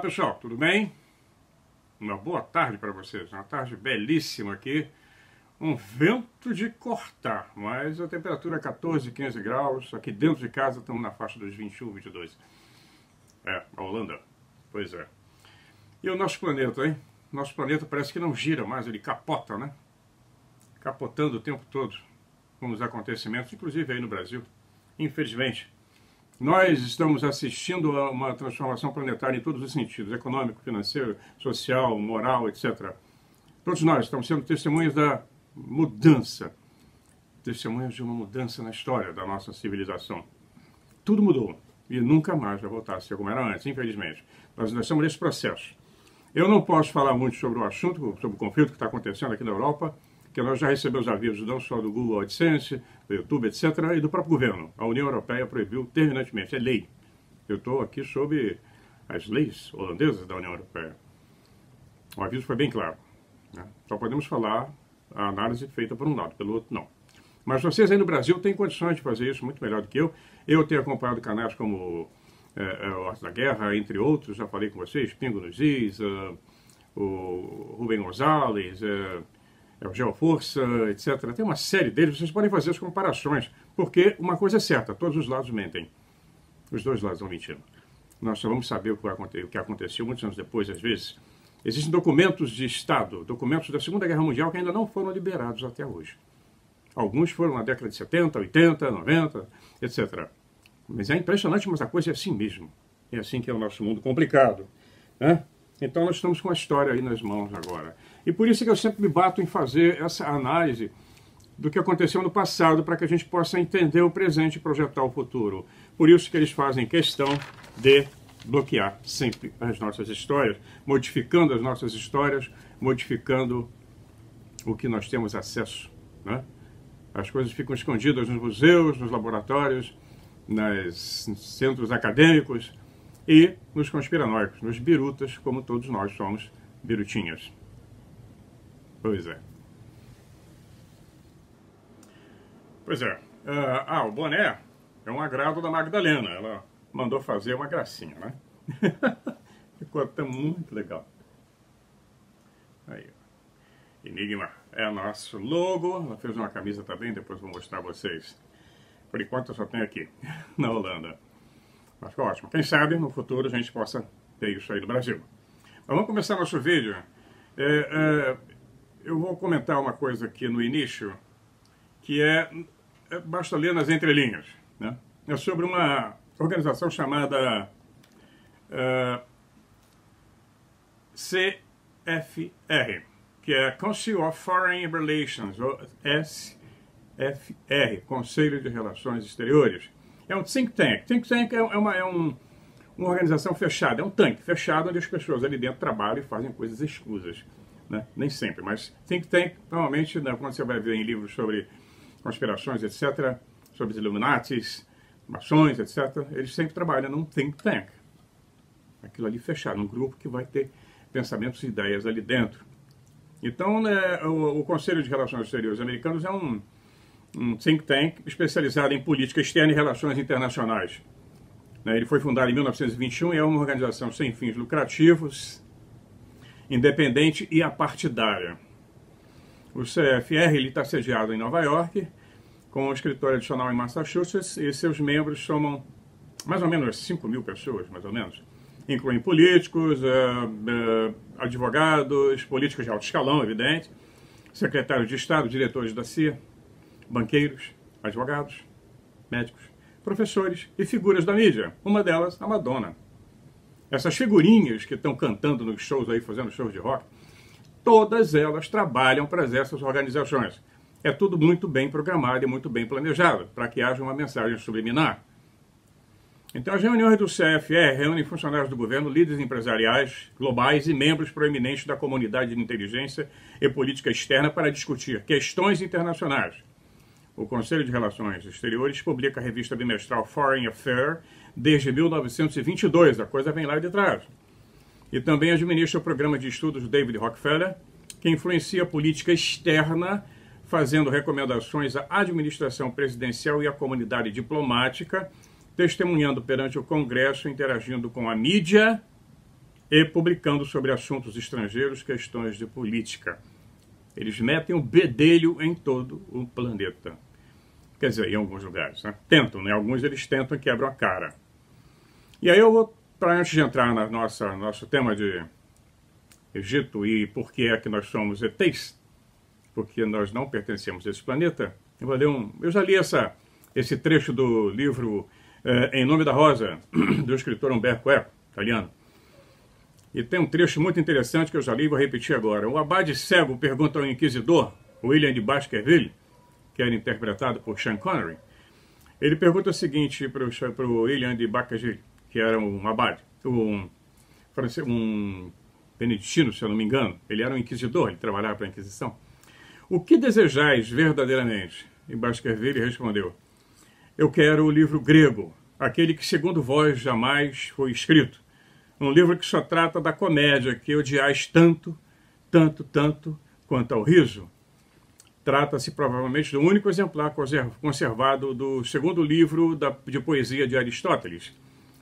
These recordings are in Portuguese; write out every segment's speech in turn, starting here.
pessoal, tudo bem? Uma boa tarde para vocês, uma tarde belíssima aqui, um vento de cortar, mas a temperatura é 14, 15 graus, aqui dentro de casa estamos na faixa dos 21, 22. A Holanda, pois é. E o nosso planeta, hein? Nosso planeta parece que não gira mais, ele capota, né? Capotando o tempo todo com os acontecimentos, inclusive aí no Brasil, infelizmente. Nós estamos assistindo a uma transformação planetária em todos os sentidos, econômico, financeiro, social, moral, etc. Todos nós estamos sendo testemunhas da mudança, testemunhas de uma mudança na história da nossa civilização. Tudo mudou e nunca mais vai voltar a ser como era antes, infelizmente. Nós estamos nesse processo. Eu não posso falar muito sobre o assunto, sobre o conflito que está acontecendo aqui na Europa, que nós já recebemos avisos não só do Google AdSense, do YouTube, etc., e do próprio governo. A União Europeia proibiu terminantemente, é lei. Eu estou aqui sob as leis holandesas da União Europeia. O aviso foi bem claro, né? Só podemos falar a análise feita por um lado, pelo outro não. Mas vocês aí no Brasil têm condições de fazer isso muito melhor do que eu. Eu tenho acompanhado canais como o Arte da Guerra, entre outros, já falei com vocês, Pingo nos Is, o Rubem Gonzalez, o Geoforça, etc. Tem uma série deles, vocês podem fazer as comparações, porque uma coisa é certa, todos os lados mentem. Os dois lados estão mentindo. Nós só vamos saber o que aconteceu muitos anos depois, às vezes. Existem documentos de Estado, documentos da Segunda Guerra Mundial que ainda não foram liberados até hoje. Alguns foram na década de 70, 80, 90, etc. Mas é impressionante, mas a coisa é assim mesmo. É assim que é o nosso mundo complicado, né? Então nós estamos com a história aí nas mãos agora. E por isso que eu sempre me bato em fazer essa análise do que aconteceu no passado, para que a gente possa entender o presente e projetar o futuro. Por isso que eles fazem questão de bloquear sempre as nossas histórias, modificando as nossas histórias, modificando o que nós temos acesso, né? As coisas ficam escondidas nos museus, nos laboratórios, nos centros acadêmicos, e nos conspiranoicos, nos birutas, como todos nós somos birutinhas. Pois é. Pois é. O boné é um agrado da Magdalena. Ela mandou fazer uma gracinha, né? Ficou até muito legal. Aí, Enigma é nosso logo. Ela fez uma camisa também, depois vou mostrar a vocês. Por enquanto eu só tenho aqui, na Holanda. Mas ficou ótimo. Quem sabe no futuro a gente possa ter isso aí no Brasil. Mas vamos começar nosso vídeo. Eu vou comentar uma coisa aqui no início, que basta ler nas entrelinhas, né? É sobre uma organização chamada CFR, que é Council of Foreign Relations, ou SFR, Conselho de Relações Exteriores. É um think tank. Think tank é uma organização fechada, é um tanque fechado onde as pessoas ali dentro trabalham e fazem coisas escusas, né? Nem sempre, mas think tank, normalmente, né, quando você vai ver em livros sobre conspirações, etc., sobre os Illuminatis, maçons, etc., eles sempre trabalham num think tank. Aquilo ali fechado, um grupo que vai ter pensamentos e ideias ali dentro. Então, né, o Conselho de Relações Exteriores americanos é um think tank especializado em política externa e relações internacionais. Ele foi fundado em 1921 e é uma organização sem fins lucrativos, independente e apartidária. O CFR está sediado em Nova York, com um escritório adicional em Massachusetts, e seus membros somam mais ou menos 5 mil pessoas, mais ou menos. Incluem políticos, advogados, políticos de alto escalão, evidente, secretários de Estado, diretores da CIA, banqueiros, advogados, médicos, professores e figuras da mídia. Uma delas, a Madonna. Essas figurinhas que estão cantando nos shows aí, fazendo shows de rock, todas elas trabalham para essas organizações. É tudo muito bem programado e muito bem planejado, para que haja uma mensagem subliminar. Então, as reuniões do CFR reúnem funcionários do governo, líderes empresariais globais e membros proeminentes da comunidade de inteligência e política externa para discutir questões internacionais. O Conselho de Relações Exteriores publica a revista bimestral Foreign Affairs desde 1922, a coisa vem lá de trás. E também administra o programa de estudos David Rockefeller, que influencia a política externa, fazendo recomendações à administração presidencial e à comunidade diplomática, testemunhando perante o Congresso, interagindo com a mídia e publicando sobre assuntos estrangeiros, questões de política. Eles metem o bedelho em todo o planeta. Quer dizer, em alguns lugares, né? Tentam, né? Alguns eles tentam e quebram a cara. E aí eu vou, antes de entrar no nosso tema de Egito e por que é que nós somos ETs, porque nós não pertencemos a esse planeta, eu já li esse trecho do livro Em Nome da Rosa, do escritor Umberto Eco, italiano. E tem um trecho muito interessante que eu já li e vou repetir agora. O abade cego pergunta ao inquisidor, William de Baskerville, que era interpretado por Sean Connery. Ele pergunta o seguinte para o William de Baskerville, que era um abade, um beneditino, se eu não me engano. Ele era um inquisidor, ele trabalhava para a Inquisição. O que desejais verdadeiramente? E Baskerville respondeu, eu quero o livro grego, aquele que segundo vós jamais foi escrito. Um livro que só trata da comédia, que odiais tanto, tanto, tanto, quanto ao riso. Trata-se provavelmente do único exemplar conservado do segundo livro de poesia de Aristóteles.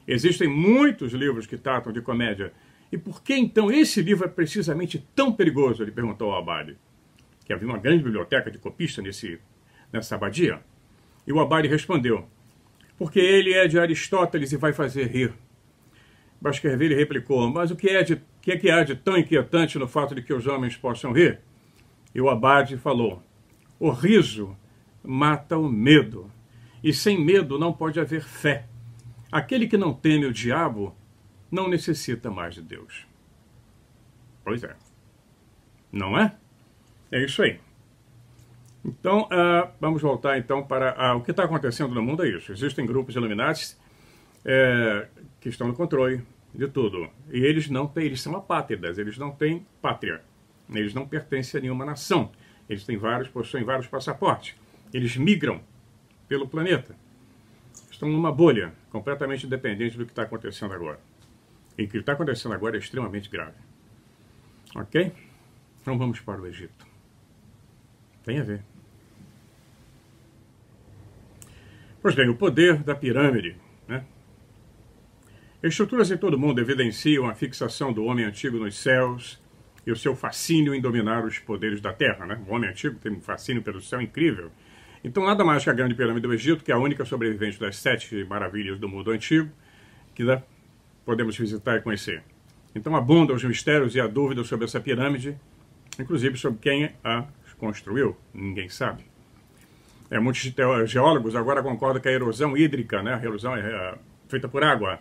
Existem muitos livros que tratam de comédia. E por que então esse livro é precisamente tão perigoso? Ele perguntou ao abade, que havia uma grande biblioteca de copista nessa abadia. E o abade respondeu, porque ele é de Aristóteles e vai fazer rir. Baskerville replicou, mas o que há de tão inquietante no fato de que os homens possam rir? E o abade falou, o riso mata o medo, e sem medo não pode haver fé. Aquele que não teme o diabo não necessita mais de Deus. Pois é. Não é? É isso aí. Então, vamos voltar então para o que está acontecendo no mundo é isso. Existem grupos Illuminati que estão no controle de tudo. E eles são apátridas, eles não têm pátria. Eles não pertencem a nenhuma nação. Eles possuem vários passaportes. Eles migram pelo planeta. Estão numa bolha completamente independente do que está acontecendo agora. E o que está acontecendo agora é extremamente grave. Ok? Então vamos para o Egito. Tem a ver. Pois bem, o poder da pirâmide, né? Estruturas em todo o mundo evidenciam a fixação do homem antigo nos céus e o seu fascínio em dominar os poderes da terra, né? O homem antigo tem um fascínio pelo céu incrível. Então, nada mais que a grande pirâmide do Egito, que é a única sobrevivente das 7 maravilhas do mundo antigo, que podemos visitar e conhecer. Então, abundam os mistérios e a dúvida sobre essa pirâmide, inclusive sobre quem a construiu, ninguém sabe. Muitos geólogos agora concordam que a erosão hídrica, né, a erosão feita por água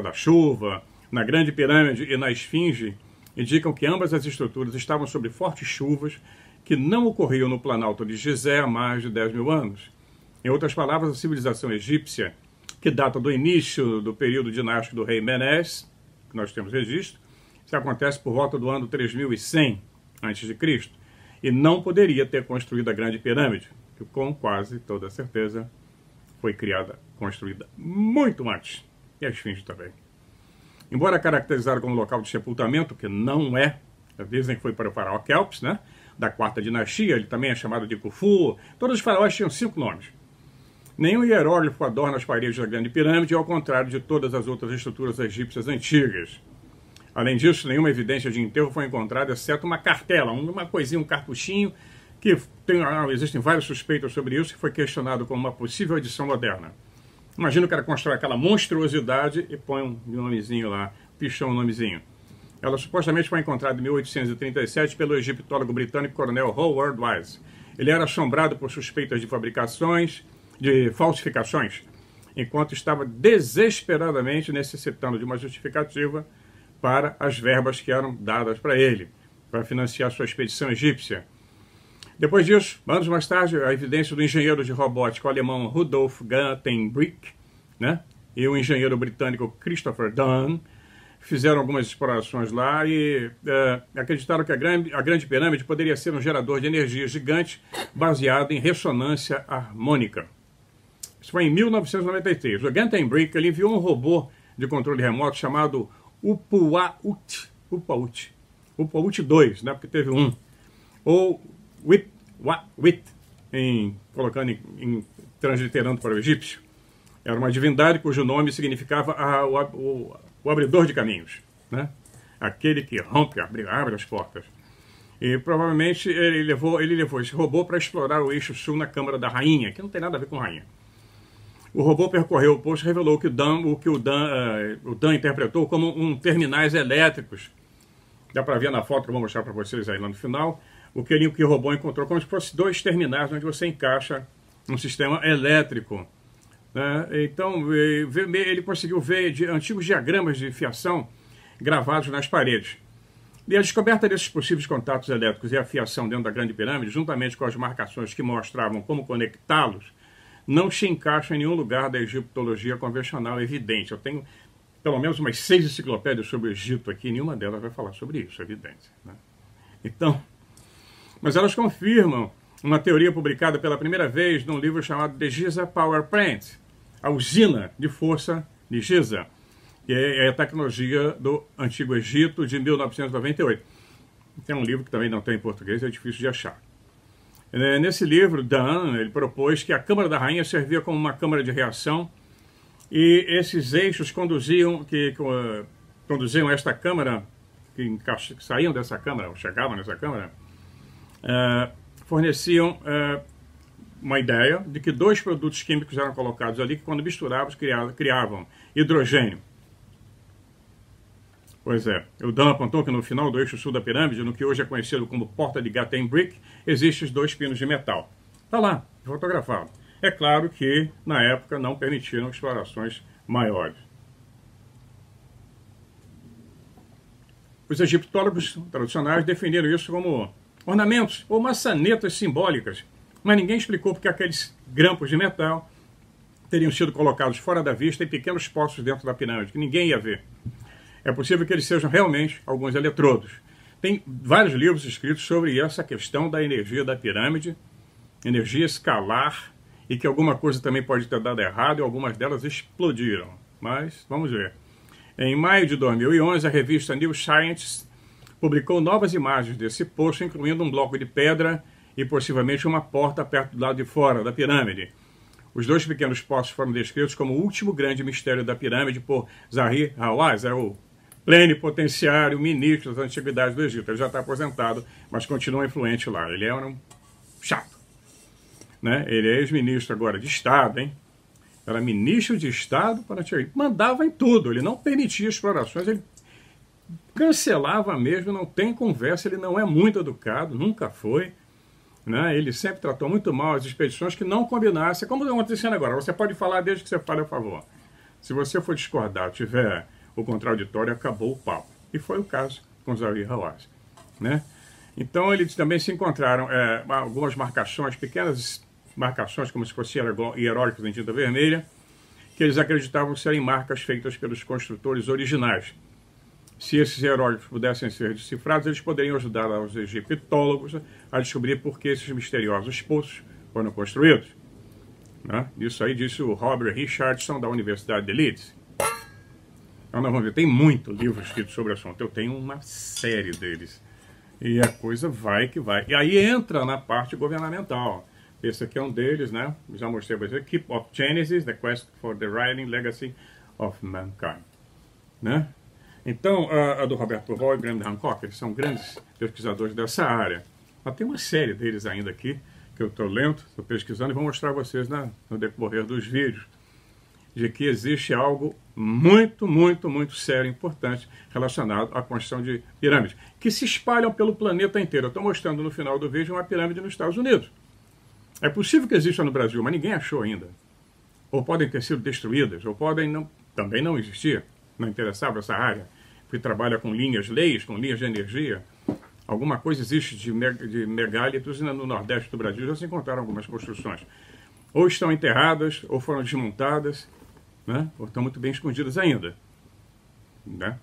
da chuva, na Grande Pirâmide e na Esfinge, indicam que ambas as estruturas estavam sob fortes chuvas que não ocorriam no Planalto de Gizé há mais de 10 mil anos. Em outras palavras, a civilização egípcia, que data do início do período dinástico do rei Menes, que nós temos registro, isso acontece por volta do ano 3100 a.C., e não poderia ter construído a Grande Pirâmide, que com quase toda certeza foi construída muito antes, e a Esfinge também. Embora caracterizada como local de sepultamento, que não é, dizem que foi para o faraó Kelps, né, da 4ª dinastia, ele também é chamado de Khufu, todos os faraós tinham 5 nomes. Nenhum hieróglifo adorna as paredes da Grande Pirâmide, ao contrário de todas as outras estruturas egípcias antigas. Além disso, nenhuma evidência de enterro foi encontrada, exceto uma cartela, uma coisinha, um cartuchinho, que existem vários suspeitos sobre isso, que foi questionado como uma possível edição moderna. Imagina o cara constrói aquela monstruosidade e põe um nomezinho lá, pichou um nomezinho. Ela supostamente foi encontrada em 1837 pelo egiptólogo britânico Coronel Howard Wise. Ele era assombrado por suspeitas de falsificações, enquanto estava desesperadamente necessitando de uma justificativa para as verbas que eram dadas para ele, para financiar sua expedição egípcia. Depois disso, anos mais tarde, a evidência do engenheiro de robótica alemão Rudolf Gantenbrink, né, e o engenheiro britânico Christopher Dunn fizeram algumas explorações lá e acreditaram que a Grande Pirâmide poderia ser um gerador de energia gigante baseado em ressonância harmônica. Isso foi em 1993. O Gantenbrink enviou um robô de controle remoto chamado Upuaut 2, né, porque teve um, ou Wit, transliterando para o egípcio. Era uma divindade cujo nome significava o abridor de caminhos, né? aquele que rompe, abre as portas. E provavelmente ele levou esse robô para explorar o eixo sul na Câmara da Rainha, que não tem nada a ver com rainha. O robô percorreu o posto e revelou que o Dan interpretou como terminais elétricos. Dá para ver na foto que eu vou mostrar para vocês aí lá no final. O que o robô encontrou como se fossem 2 terminais onde você encaixa um sistema elétrico. Então, ele conseguiu ver antigos diagramas de fiação gravados nas paredes. E a descoberta desses possíveis contatos elétricos e a fiação dentro da Grande Pirâmide, juntamente com as marcações que mostravam como conectá-los, não se encaixam em nenhum lugar da egiptologia convencional evidente. Eu tenho pelo menos umas 6 enciclopédias sobre o Egito aqui, nenhuma delas vai falar sobre isso, é evidente. Então, mas elas confirmam uma teoria publicada pela primeira vez num livro chamado The Giza Power Plant, a usina de força de Giza, que é a tecnologia do Antigo Egito de 1998. Tem um livro que também não tem em português, é difícil de achar. Nesse livro, Dan, ele propôs que a Câmara da Rainha servia como uma câmara de reação e esses eixos conduziam esta câmara, que saíam dessa câmara, ou chegavam nessa câmara, forneciam uma ideia de que 2 produtos químicos eram colocados ali que, quando misturados, criavam hidrogênio. Pois é, o Dan apontou que no final do eixo sul da pirâmide, no que hoje é conhecido como Porta de Gaten Brick, existem os 2 pinos de metal. Está lá, fotografado. É claro que, na época, não permitiram explorações maiores. Os egiptólogos tradicionais definiram isso como ornamentos ou maçanetas simbólicas, mas ninguém explicou porque aqueles grampos de metal teriam sido colocados fora da vista em pequenos poços dentro da pirâmide, que ninguém ia ver. É possível que eles sejam realmente alguns eletrodos. Tem vários livros escritos sobre essa questão da energia da pirâmide, energia escalar, e que alguma coisa também pode ter dado errado e algumas delas explodiram. Mas vamos ver. Em maio de 2011, a revista New Scientist publicou novas imagens desse poço, incluindo um bloco de pedra e possivelmente uma porta perto do lado de fora da pirâmide. Os 2 pequenos poços foram descritos como o último grande mistério da pirâmide por Zahi Hawass, o plenipotenciário ministro das antiguidades do Egito. Ele já está aposentado, mas continua influente lá. Ele era um chato. Ele é ex-ministro agora de Estado, hein? Era ministro de Estado para ele mandava em tudo. Ele não permitia explorações, ele cancelava mesmo, não tem conversa, ele não é muito educado, nunca foi. Ele sempre tratou muito mal as expedições que não combinassem, como está acontecendo agora. Você pode falar desde que você fale a favor. Se você for discordar, tiver o contraditório, acabou o papo. E foi o caso com Zahi Hawass. Então, eles também se encontraram algumas marcações, pequenas marcações, como se fossem hieróglifos em tinta vermelha, que eles acreditavam serem marcas feitas pelos construtores originais. Se esses hieróglifos pudessem ser decifrados, eles poderiam ajudar os egiptólogos a descobrir por que esses misteriosos poços foram construídos. Isso aí disse o Robert Richardson, da Universidade de Leeds. Então, nós vamos ver, tem muito livro escrito sobre o assunto. Eu tenho uma série deles. E a coisa vai que vai. E aí entra na parte governamental. Esse aqui é um deles, Já mostrei para vocês. Keep of Genesis, The Quest for the Writing Legacy of Mankind. Então, a do Robert Purval e Graham Hancock, eles são grandes pesquisadores dessa área. Mas tem uma série deles ainda aqui, que eu estou lendo, estou pesquisando, e vou mostrar a vocês no decorrer dos vídeos, de que existe algo muito, muito, muito sério, importante, relacionado à construção de pirâmides, que se espalham pelo planeta inteiro. Eu estou mostrando no final do vídeo uma pirâmide nos Estados Unidos. É possível que exista no Brasil, mas ninguém achou ainda. Ou podem ter sido destruídas, ou podem também não existir. Não interessava essa área, que trabalha com linhas leis, com linhas de energia. Alguma coisa existe de megálitos, e no Nordeste do Brasil já se encontraram algumas construções. Ou estão enterradas, ou foram desmontadas, ou estão muito bem escondidas ainda.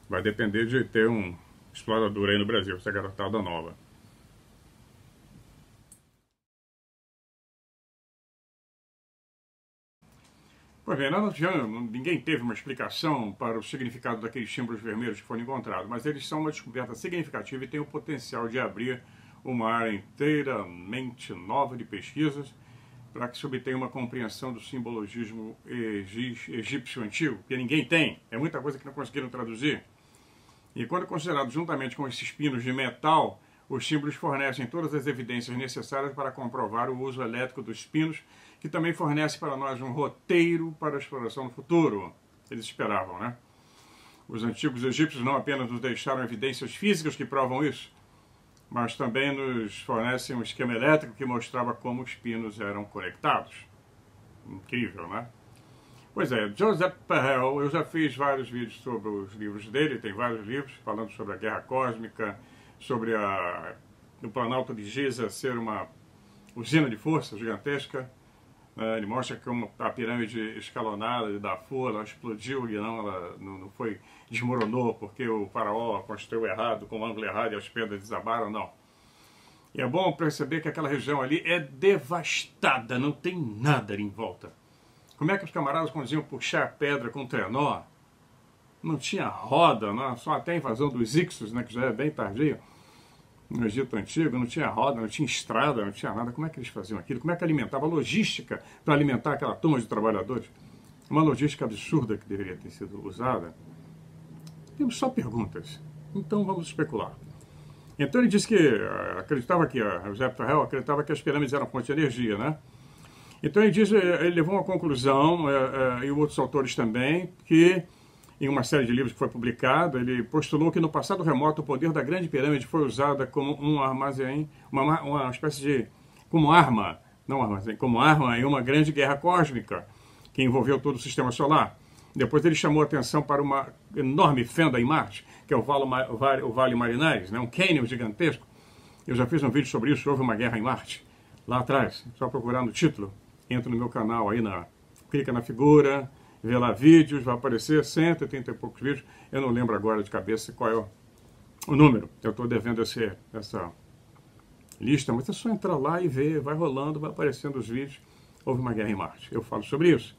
Vai depender de ter um explorador aí no Brasil, essa garotada nova. Pois bem, ninguém teve uma explicação para o significado daqueles símbolos vermelhos que foram encontrados, mas eles são uma descoberta significativa e têm o potencial de abrir uma área inteiramente nova de pesquisas para que se obtenha uma compreensão do simbologismo egípcio antigo, que ninguém tem, é muita coisa que não conseguiram traduzir. E quando considerado juntamente com esses pinos de metal, os símbolos fornecem todas as evidências necessárias para comprovar o uso elétrico dos pinos, que também fornece para nós um roteiro para a exploração no futuro. Eles esperavam, né? Os antigos egípcios não apenas nos deixaram evidências físicas que provam isso, mas também nos fornecem um esquema elétrico que mostrava como os pinos eram conectados. Incrível, né? Pois é, Joseph Pahel, eu já fiz vários vídeos sobre os livros dele, tem vários livros falando sobre a Guerra Cósmica, sobre o Planalto de Giza ser uma usina de força gigantesca. Ele mostra como a pirâmide escalonada de Darfur, ela explodiu e ela não foi, desmoronou porque o faraó construiu errado, com o ângulo errado e as pedras desabaram, não. E é bom perceber que aquela região ali é devastada, não tem nada ali em volta. Como é que os camaradas conseguiam puxar a pedra com trenó? Não tinha roda, não, só até a invasão dos Ixos, né, que já é bem tardio, no Egito Antigo, não tinha roda, não tinha estrada, não tinha nada. Como é que eles faziam aquilo? Como é que alimentava? A logística para alimentar aquela turma de trabalhadores? Uma logística absurda que deveria ter sido usada. Temos só perguntas, então vamos especular. Então ele disse que acreditava que, José Ferrell acreditava que as pirâmides eram fonte de energia, né? Então ele levou uma conclusão, e outros autores também, que em uma série de livros que foi publicada, ele postulou que no passado remoto o poder da grande pirâmide foi usada como um armazém, uma espécie de, como arma, não armazém, como arma em uma grande guerra cósmica que envolveu todo o sistema solar. Depois ele chamou a atenção para uma enorme fenda em Marte, que é o Vale Marineris, né, um cânion gigantesco. Eu já fiz um vídeo sobre isso, houve uma guerra em Marte, lá atrás, só procurar no título, entra no meu canal aí, clica na figura, vê lá vídeos, vai aparecer 130 e poucos vídeos, eu não lembro agora de cabeça qual é o número, eu estou devendo essa lista, mas é só entrar lá e ver, vai rolando, vai aparecendo os vídeos, houve uma guerra em Marte, eu falo sobre isso.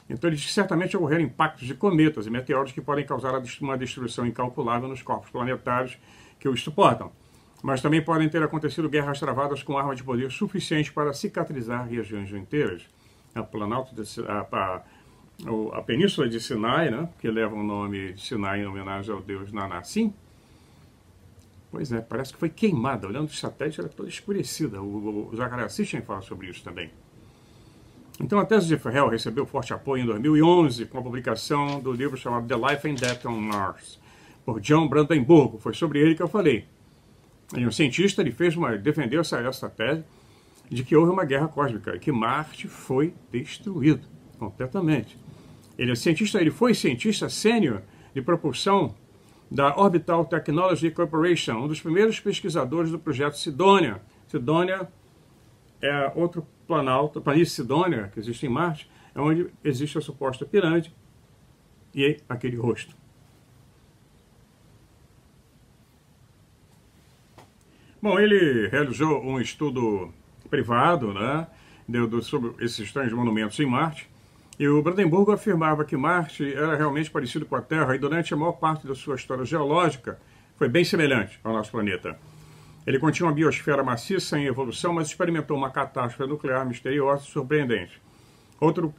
Então ele diz que certamente ocorreram impactos de cometas e meteoros que podem causar uma destruição incalculável nos corpos planetários que os suportam, mas também podem ter acontecido guerras travadas com arma de poder suficiente para cicatrizar regiões inteiras. A Península de Sinai, né, que leva o nome de Sinai em homenagem ao deus Nanassim, pois é, parece que foi queimada, olhando os satélites, era toda escurecida. O Zecharia Sitchin fala sobre isso também. Então a tese de Ferrell recebeu forte apoio em 2011 com a publicação do livro chamado The Life and Death on Mars, por John Brandenburg. Foi sobre ele que eu falei. Ele é um cientista, ele defendeu essa tese de que houve uma guerra cósmica e que Marte foi destruído completamente. Ele foi cientista sênior de propulsão da Orbital Technology Corporation, um dos primeiros pesquisadores do projeto Sidonia. Sidonia é outro planície Sidonia, que existe em Marte, é onde existe a suposta pirâmide e aquele rosto. Bom, ele realizou um estudo privado, né, sobre esses estranhos monumentos em Marte, e o Brandenburg afirmava que Marte era realmente parecido com a Terra e durante a maior parte da sua história geológica foi bem semelhante ao nosso planeta. Ele continha uma biosfera maciça em evolução, mas experimentou uma catástrofe nuclear misteriosa e surpreendente. Outro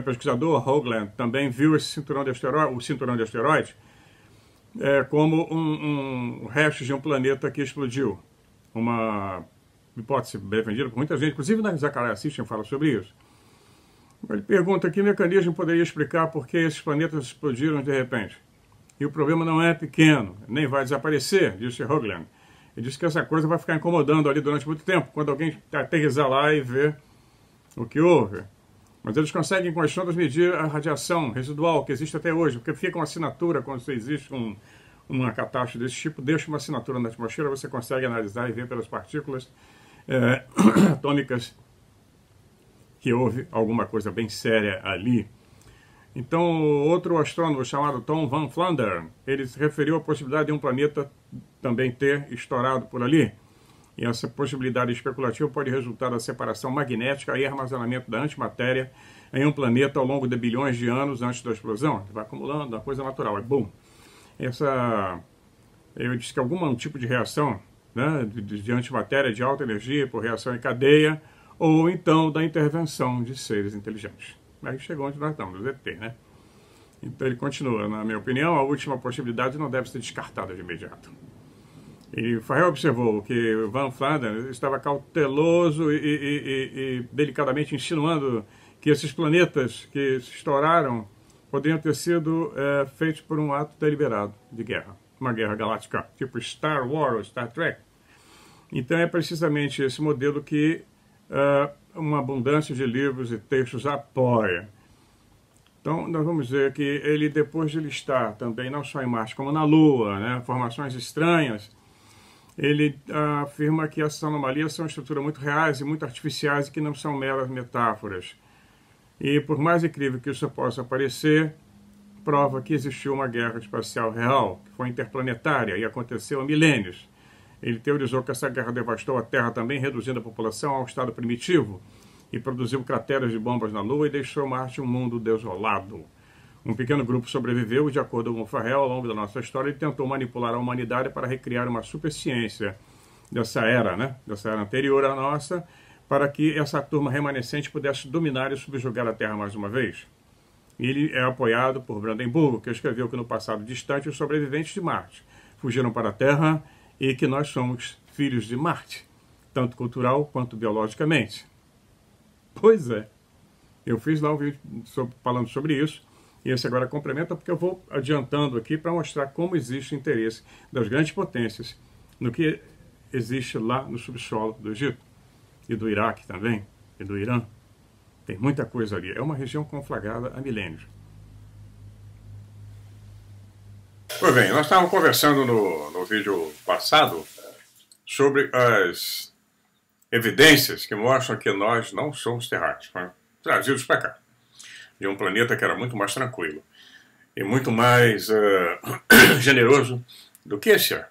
pesquisador, Hoagland, também viu esse cinturão de asteroides, como um resto de um planeta que explodiu. Uma hipótese defendida por muita gente, inclusive na Zecharia Sitchin fala sobre isso. Ele pergunta que mecanismo poderia explicar por que esses planetas explodiram de repente. E o problema não é pequeno, nem vai desaparecer, disse Hoagland. Ele disse que essa coisa vai ficar incomodando ali durante muito tempo, quando alguém aterrissar lá e ver o que houve. Mas eles conseguem com as sondas medir a radiação residual que existe até hoje, porque fica uma assinatura quando existe uma catástrofe desse tipo, deixa uma assinatura na atmosfera, você consegue analisar e ver pelas partículas atômicas que houve alguma coisa bem séria ali. Então, outro astrônomo chamado Tom Van Flandern, ele se referiu à possibilidade de um planeta também ter estourado por ali. E essa possibilidade especulativa pode resultar da separação magnética e armazenamento da antimatéria em um planeta ao longo de bilhões de anos antes da explosão. Vai acumulando, uma coisa natural, é bom. Eu disse que algum tipo de reação, né, de antimatéria de alta energia por reação em cadeia, ou então da intervenção de seres inteligentes. Aí chegou onde nós estamos, os ET, né? Então ele continua, na minha opinião, a última possibilidade não deve ser descartada de imediato. E Farrell observou que Van Flandern estava cauteloso e delicadamente insinuando que esses planetas que se estouraram poderiam ter sido feitos por um ato deliberado de guerra, uma guerra galáctica, tipo Star Wars ou Star Trek. Então é precisamente esse modelo que uma abundância de livros e textos apoia. Então nós vamos ver que ele, depois de listar também, não só em Marte, como na Lua, né, formações estranhas, ele afirma que essas anomalias são estruturas muito reais e muito artificiais e que não são meras metáforas. E por mais incrível que isso possa parecer, prova que existiu uma guerra espacial real, que foi interplanetária e aconteceu há milênios. Ele teorizou que essa guerra devastou a Terra também, reduzindo a população ao estado primitivo, e produziu crateras de bombas na Lua e deixou Marte um mundo desolado. Um pequeno grupo sobreviveu e, de acordo com Farrell, ao longo da nossa história, ele tentou manipular a humanidade para recriar uma superciência dessa era, né? Dessa era anterior à nossa, para que essa turma remanescente pudesse dominar e subjugar a Terra mais uma vez. Ele é apoiado por Brandenburgo, que escreveu que no passado distante os sobreviventes de Marte fugiram para a Terra e que nós somos filhos de Marte, tanto cultural quanto biologicamente. Pois é, eu fiz lá um vídeo falando sobre isso, e esse agora complementa porque eu vou adiantando aqui para mostrar como existe o interesse das grandes potências no que existe lá no subsolo do Egito, e do Iraque também, e do Irã. Tem muita coisa ali, é uma região conflagrada há milênios. Pois bem, nós estávamos conversando no vídeo passado sobre as evidências que mostram que nós não somos terráqueos, trazidos para cá, de um planeta que era muito mais tranquilo e muito mais generoso do que esse é.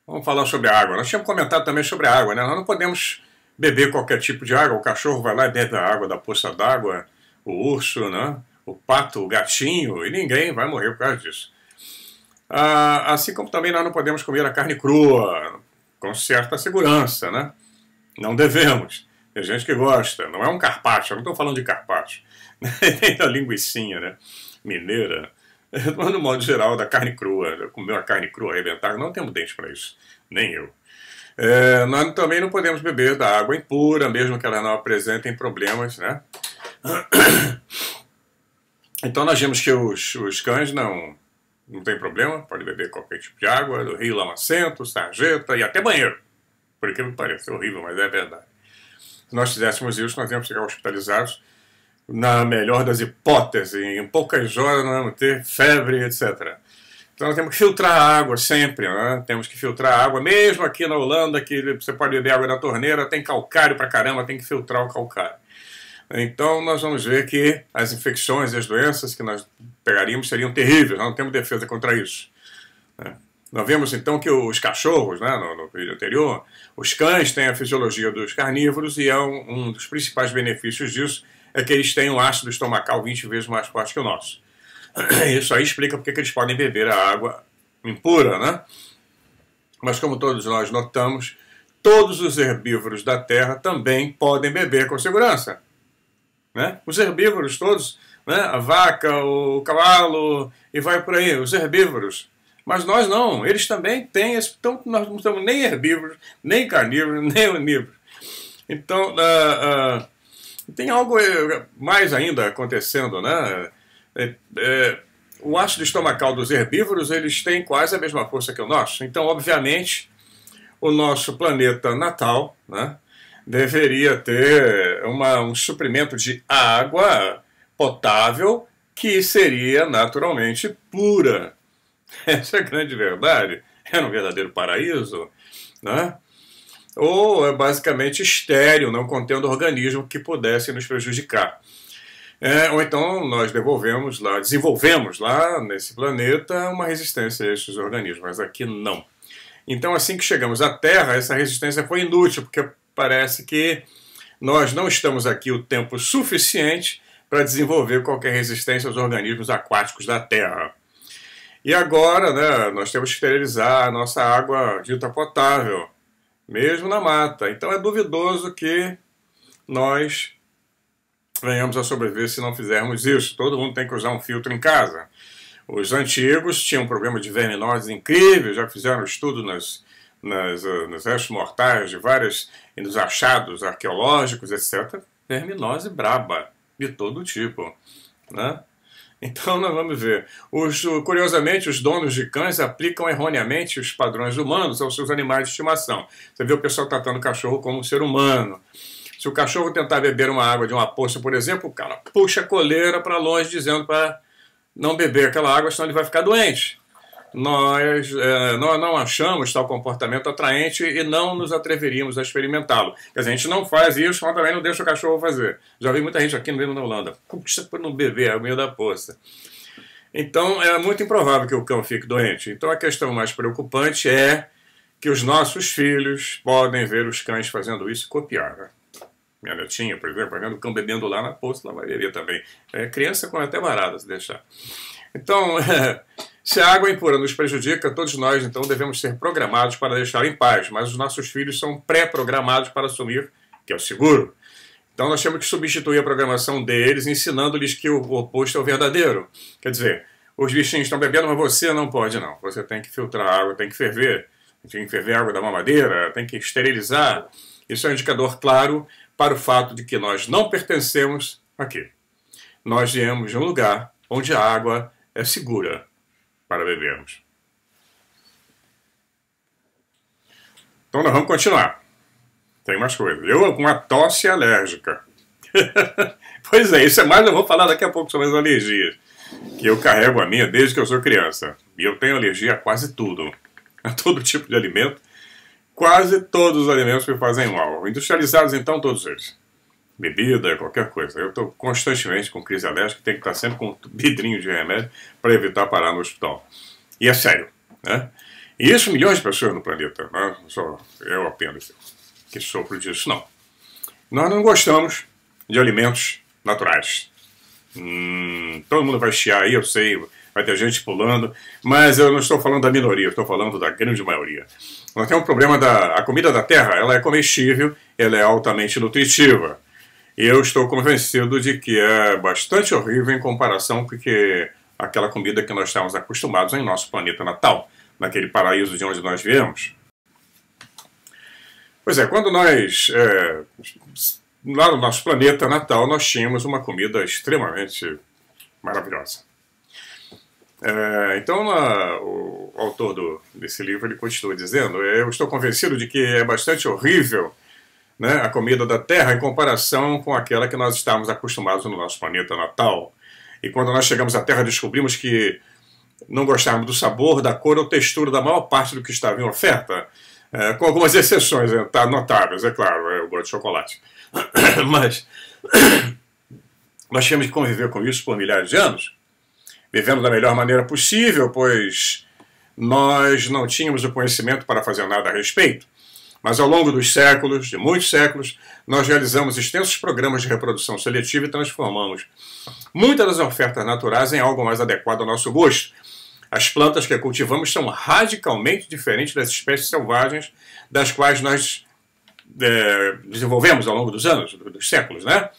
Vamos falar sobre a água. Nós tínhamos comentado também sobre a água, né? Nós não podemos beber qualquer tipo de água. O cachorro vai lá e bebe a água da poça d'água, o urso, né? O pato, o gatinho, e ninguém vai morrer por causa disso. Assim como também nós não podemos comer a carne crua, com certa segurança, né? Não devemos. Tem gente que gosta. Não é um carpaccio, eu não estou falando de carpaccio. Tem a linguicinha, né? Mineira. Mas no modo geral, da carne crua. Comer uma carne crua arrebentada, não temos dente para isso. Nem eu. Nós também não podemos beber da água impura, mesmo que ela não apresentem problemas, né? Então nós vimos que os cães não tem problema, pode beber qualquer tipo de água, do rio Lamacento, sarjeta e até banheiro. Por que me parece horrível, mas é verdade. Se nós fizéssemos isso, nós íamos ficar hospitalizados na melhor das hipóteses, em poucas horas nós vamos ter febre, etc. Então nós temos que filtrar a água sempre, né? Temos que filtrar a água, mesmo aqui na Holanda, que você pode beber água da torneira, tem calcário pra caramba, tem que filtrar o calcário. Então nós vamos ver que as infecções e as doenças que nós pegaríamos seriam terríveis, nós não temos defesa contra isso. Nós vemos então que os cachorros, né, no vídeo anterior, os cães têm a fisiologia dos carnívoros e um dos principais benefícios disso é que eles têm um ácido estomacal 20 vezes mais forte que o nosso. Isso aí explica porque que eles podem beber a água impura, né? Mas como todos nós notamos, todos os herbívoros da Terra também podem beber com segurança. Né? Os herbívoros todos, né? A vaca, o cavalo e vai por aí, os herbívoros. Mas nós não, eles também têm esse. Então nós não somos nem herbívoros, nem carnívoros, nem onívoros. Então tem algo mais ainda acontecendo, né? O ácido estomacal dos herbívoros, eles têm quase a mesma força que o nosso. Então, obviamente, o nosso planeta natal, né, deveria ter um suprimento de água potável que seria naturalmente pura. Essa é a grande verdade. É um verdadeiro paraíso, né? Ou é basicamente estéril, não contendo organismo que pudesse nos prejudicar. Ou então nós desenvolvemos lá nesse planeta uma resistência a esses organismos, mas aqui não. Então assim que chegamos à Terra, essa resistência foi inútil, porque parece que nós não estamos aqui o tempo suficiente para desenvolver qualquer resistência aos organismos aquáticos da Terra. E agora, né, nós temos que esterilizar a nossa água dita potável, mesmo na mata. Então é duvidoso que nós venhamos a sobreviver se não fizermos isso. Todo mundo tem que usar um filtro em casa. Os antigos tinham um problema de verminoses incríveis, já fizeram estudo nos restos mortais de várias, e nos achados arqueológicos, etc. Verminose braba, de todo tipo, né? Então nós vamos ver. Curiosamente, os donos de cães aplicam erroneamente os padrões humanos aos seus animais de estimação. Você vê o pessoal tratando o cachorro como um ser humano. Se o cachorro tentar beber uma água de uma poça, por exemplo, o cara puxa a coleira para longe dizendo para não beber aquela água, senão ele vai ficar doente. Nós não achamos tal comportamento atraente e não nos atreveríamos a experimentá-lo. Quer dizer, a gente não faz isso, mas também não deixa o cachorro fazer. Já vi muita gente aqui no meio da Holanda. Puxa, para não beber é o meio da poça. Então, é muito improvável que o cão fique doente. Então, a questão mais preocupante é que os nossos filhos podem ver os cães fazendo isso e copiar. Minha netinha, por exemplo, vendo o cão bebendo lá na poça, ela vai beber também. Criança come até barata, se deixar. Então, se a água impura nos prejudica, todos nós, então, devemos ser programados para deixar em paz, mas os nossos filhos são pré-programados para assumir que é o seguro. Então, nós temos que substituir a programação deles, ensinando-lhes que o oposto é o verdadeiro. Quer dizer, os bichinhos estão bebendo, mas você não pode, não. Você tem que filtrar a água, tem que ferver a água da mamadeira, tem que esterilizar. Isso é um indicador claro para o fato de que nós não pertencemos aqui. Nós viemos de um lugar onde a água é segura para bebermos. Então nós vamos continuar. Tem mais coisas. Eu com uma tosse alérgica. Pois é, isso é mais, eu vou falar daqui a pouco sobre as alergias. Que eu carrego a minha desde que eu sou criança. E eu tenho alergia a quase tudo. A todo tipo de alimento. Quase todos os alimentos me fazem mal. Industrializados, então, todos eles. Bebida, qualquer coisa. Eu estou constantemente com crise alérgica, tenho que estar sempre com um vidrinho de remédio para evitar parar no hospital. E é sério, né? E isso milhões de pessoas no planeta, não é só eu apenas que sofro disso, não. Nós não gostamos de alimentos naturais. Todo mundo vai chiar aí, eu sei, vai ter gente pulando, mas eu não estou falando da minoria, eu estou falando da grande maioria. Nós temos um problema a comida da terra, ela é comestível, ela é altamente nutritiva. E eu estou convencido de que é bastante horrível em comparação com aquela comida que nós estamos acostumados em nosso planeta natal, naquele paraíso de onde nós viemos. Pois é, quando nós, lá no nosso planeta natal, nós tínhamos uma comida extremamente maravilhosa. Então, o autor desse livro ele continua dizendo: eu estou convencido de que é bastante horrível, né, a comida da Terra em comparação com aquela que nós estávamos acostumados no nosso planeta natal. E quando nós chegamos à Terra, descobrimos que não gostávamos do sabor, da cor ou textura da maior parte do que estava em oferta, com algumas exceções notáveis, é claro, eu gosto de chocolate. Mas nós tínhamos que conviver com isso por milhares de anos, vivendo da melhor maneira possível, pois nós não tínhamos o conhecimento para fazer nada a respeito. Mas ao longo dos séculos, de muitos séculos, nós realizamos extensos programas de reprodução seletiva e transformamos muitas das ofertas naturais em algo mais adequado ao nosso gosto. As plantas que cultivamos são radicalmente diferentes das espécies selvagens das quais nós desenvolvemos ao longo dos anos, dos séculos, né?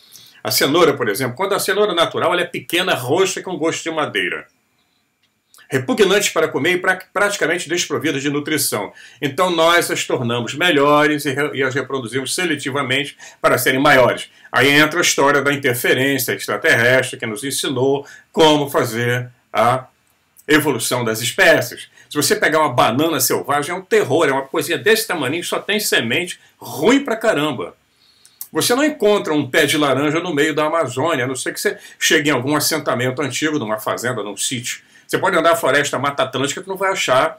A cenoura, por exemplo, quando a cenoura natural ela é pequena, roxa e com gosto de madeira. Repugnantes para comer e praticamente desprovidas de nutrição. Então nós as tornamos melhores e as reproduzimos seletivamente para serem maiores. Aí entra a história da interferência extraterrestre que nos ensinou como fazer a evolução das espécies. Se você pegar uma banana selvagem, é um terror, é uma coisinha desse tamanho, só tem semente, ruim pra caramba. Você não encontra um pé de laranja no meio da Amazônia, a não ser que você chegue em algum assentamento antigo, numa fazenda, num sítio. Você pode andar na floresta, Mata Atlântica, que não vai achar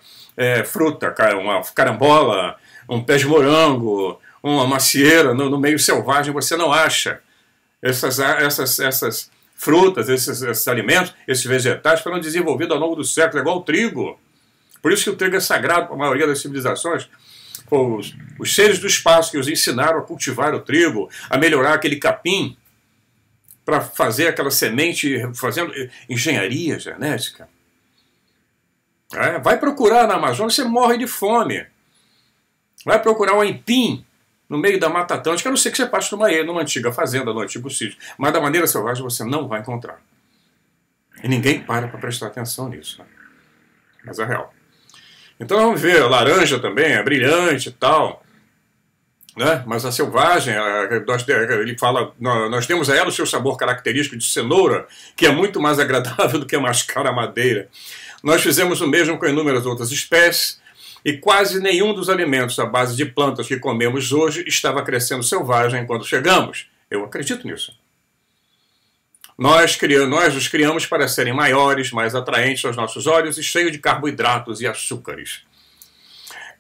fruta, uma carambola, um pé de morango, uma macieira no meio selvagem, você não acha. Essas frutas, esses alimentos, esses vegetais foram desenvolvidos ao longo do século, é igual o trigo. Por isso que o trigo é sagrado para a maioria das civilizações. Os seres do espaço que os ensinaram a cultivar o trigo, a melhorar aquele capim, para fazer aquela semente, fazendo engenharia genética. Vai procurar na Amazônia, você morre de fome. Vai procurar um aipim no meio da Mata Atlântica, a não ser que você passe numa antiga fazenda, num antigo sítio. Mas da maneira selvagem você não vai encontrar. E ninguém para prestar atenção nisso, né? Mas é real. Então vamos ver, a laranja também é brilhante e tal, né? Mas a selvagem, ele fala, nós temos a ela o seu sabor característico de cenoura, que é muito mais agradável do que mascar a madeira. Nós fizemos o mesmo com inúmeras outras espécies, e quase nenhum dos alimentos à base de plantas que comemos hoje estava crescendo selvagem quando chegamos. Eu acredito nisso. Nós os criamos para serem maiores, mais atraentes aos nossos olhos e cheios de carboidratos e açúcares.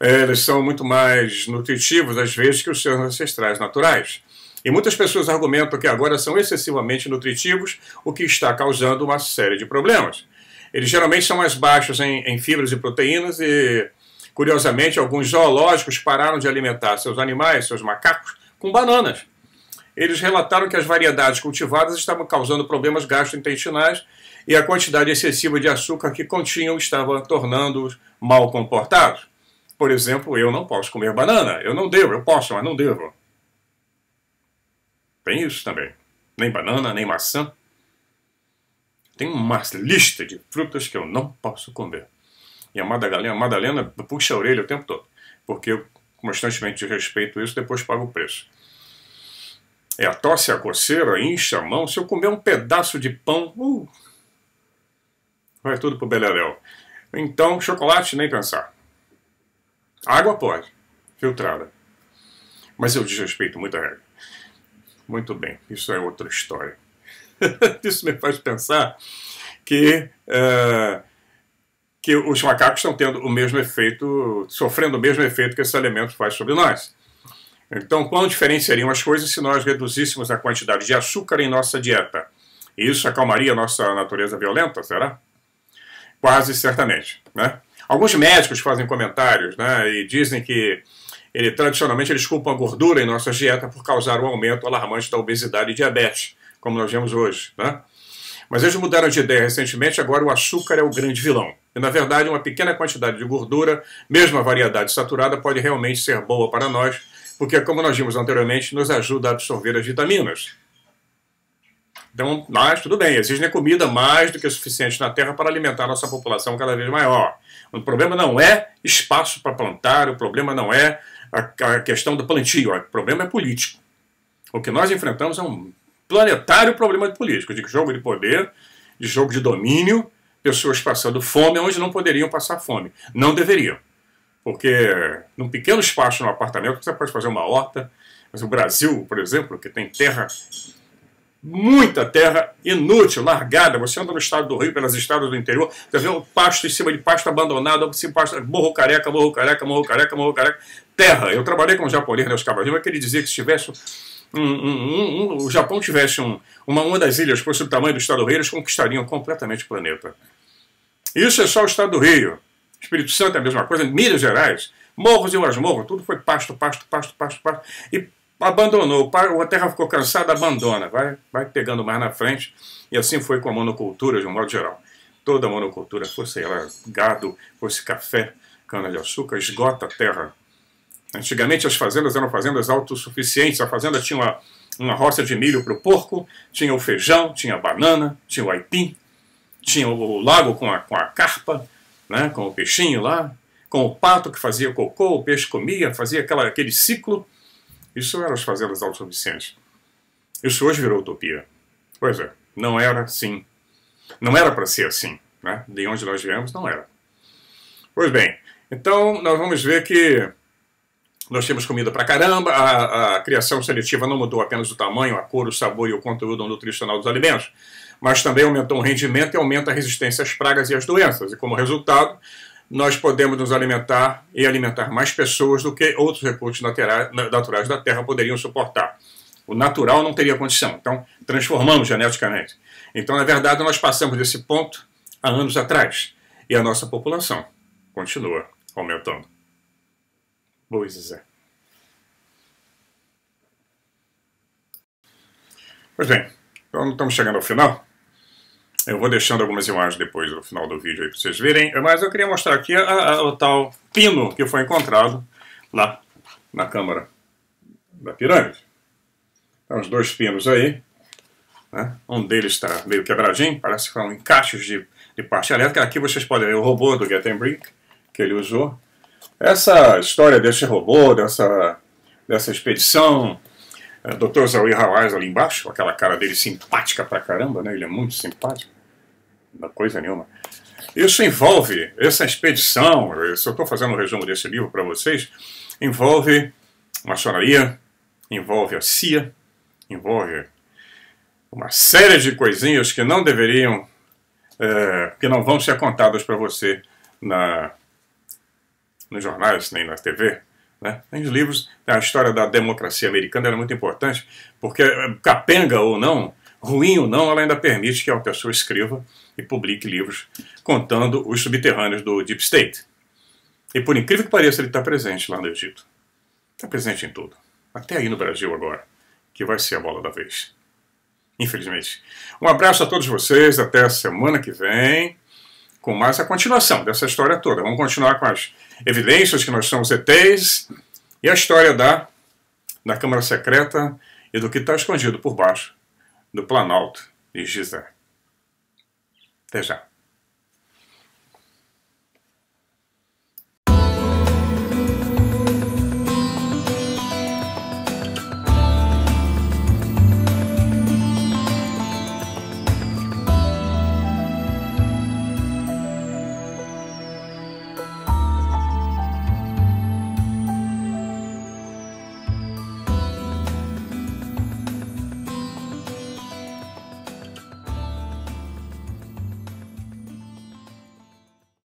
Eles são muito mais nutritivos, às vezes, que os seus ancestrais naturais. E muitas pessoas argumentam que agora são excessivamente nutritivos, o que está causando uma série de problemas. Eles geralmente são mais baixos em fibras e proteínas e, curiosamente, alguns zoológicos pararam de alimentar seus animais, seus macacos, com bananas. Eles relataram que as variedades cultivadas estavam causando problemas gastrointestinais e a quantidade excessiva de açúcar que continham estava tornando-os mal comportados. Por exemplo, eu não posso comer banana. Eu não devo, eu posso, mas não devo. Tem isso também. Nem banana, nem maçã. Tem uma lista de frutas que eu não posso comer. E a Madalena puxa a orelha o tempo todo. Porque eu constantemente respeito isso, depois pago o preço. É a tosse, a coceira, incha a mão. Se eu comer um pedaço de pão, vai tudo pro beleléu. Então, chocolate, nem pensar. Água pode, filtrada. Mas eu desrespeito muita regra. Muito bem, isso é outra história. Isso me faz pensar que os macacos estão tendo o mesmo efeito, sofrendo o mesmo efeito que esse alimento faz sobre nós. Então, quão diferentes seriam as coisas se nós reduzíssemos a quantidade de açúcar em nossa dieta? E isso acalmaria a nossa natureza violenta, será? Quase certamente, né? Alguns médicos fazem comentários, né, e dizem que tradicionalmente eles culpam a gordura em nossa dieta por causar um aumento alarmante da obesidade e diabetes, como nós vemos hoje, né? Mas eles mudaram de ideia recentemente, agora o açúcar é o grande vilão. E, na verdade, uma pequena quantidade de gordura, mesmo a variedade saturada, pode realmente ser boa para nós, porque, como nós vimos anteriormente, nos ajuda a absorver as vitaminas. Então, mas tudo bem, existe comida mais do que o suficiente na Terra para alimentar a nossa população cada vez maior. O problema não é espaço para plantar, o problema não é a questão do plantio, o problema é político. O que nós enfrentamos é um planetário problema político, de jogo de poder, de jogo de domínio, pessoas passando fome onde não poderiam passar fome. Não deveriam. Porque num pequeno espaço, num apartamento, você pode fazer uma horta, mas o Brasil, por exemplo, que tem terra, muita terra inútil, largada, você anda no estado do Rio, pelas estradas do interior, você vê um pasto em cima de pasto abandonado, morro careca, morro careca, morro careca, morro careca, terra. Eu trabalhei com um japonês, né, os cavaleiros, que ele dizia que se tivesse o Japão tivesse uma das ilhas fosse do tamanho do estado do Rio, eles conquistariam completamente o planeta. Isso é só o estado do Rio. Espírito Santo é a mesma coisa, Minas Gerais, morros e masmorros, tudo foi pasto, pasto, pasto, pasto, pasto, e abandonou, a terra ficou cansada, abandona, vai pegando mais na frente, e assim foi com a monocultura de um modo geral. Toda a monocultura, fosse ela gado, fosse café, cana-de-açúcar, esgota a terra. Antigamente as fazendas eram fazendas autossuficientes, a fazenda tinha uma roça de milho para o porco, tinha o feijão, tinha a banana, tinha o aipim, tinha o lago com a carpa, né, com o peixinho lá, com o pato que fazia cocô, o peixe comia, fazia aquele ciclo. Isso eram as fazendas autossuficientes. Isso hoje virou utopia. Pois é, não era assim. Não era para ser assim, né? De onde nós viemos, não era. Pois bem, então nós vamos ver que nós temos comida pra caramba, a criação seletiva não mudou apenas o tamanho, a cor, o sabor e o conteúdo nutricional dos alimentos, mas também aumentou o rendimento e aumenta a resistência às pragas e às doenças. E como resultado, nós podemos nos alimentar e alimentar mais pessoas do que outros recursos naturais da Terra poderiam suportar. O natural não teria condição, então transformamos geneticamente. Então, na verdade, nós passamos desse ponto há anos atrás e a nossa população continua aumentando. Pois é. Pois bem, então estamos chegando ao final. Eu vou deixando algumas imagens depois do final do vídeo aí para vocês verem, mas eu queria mostrar aqui o tal pino que foi encontrado lá na Câmara da pirâmide. Então, os dois pinos aí, né? Um deles está meio quebradinho, parece que são encaixes de parte elétrica. Aqui vocês podem ver o robô do Gutenberg que ele usou. Essa história desse robô, dessa expedição, Dr. Zawi Hawaii ali embaixo, aquela cara dele simpática pra caramba, né? Ele é muito simpático, não é coisa nenhuma. Isso envolve, essa expedição, se eu estou fazendo um resumo desse livro para vocês, envolve maçonaria, envolve a CIA, envolve uma série de coisinhas que não deveriam, que não vão ser contadas para você nos jornais, nem na TV. Né? Nos livros, a história da democracia americana era muito importante, porque capenga ou não, ruim ou não, ela ainda permite que a pessoa escreva e publique livros contando os subterrâneos do Deep State. E por incrível que pareça, ele está presente lá no Egito. Está presente em tudo. Até aí no Brasil agora, que vai ser a bola da vez. Infelizmente. Um abraço a todos vocês, até a semana que vem, com mais a continuação dessa história toda. Vamos continuar com as evidências que nós somos ETs e a história da Câmara Secreta e do que está escondido por baixo do Planalto de Gizé. Até já.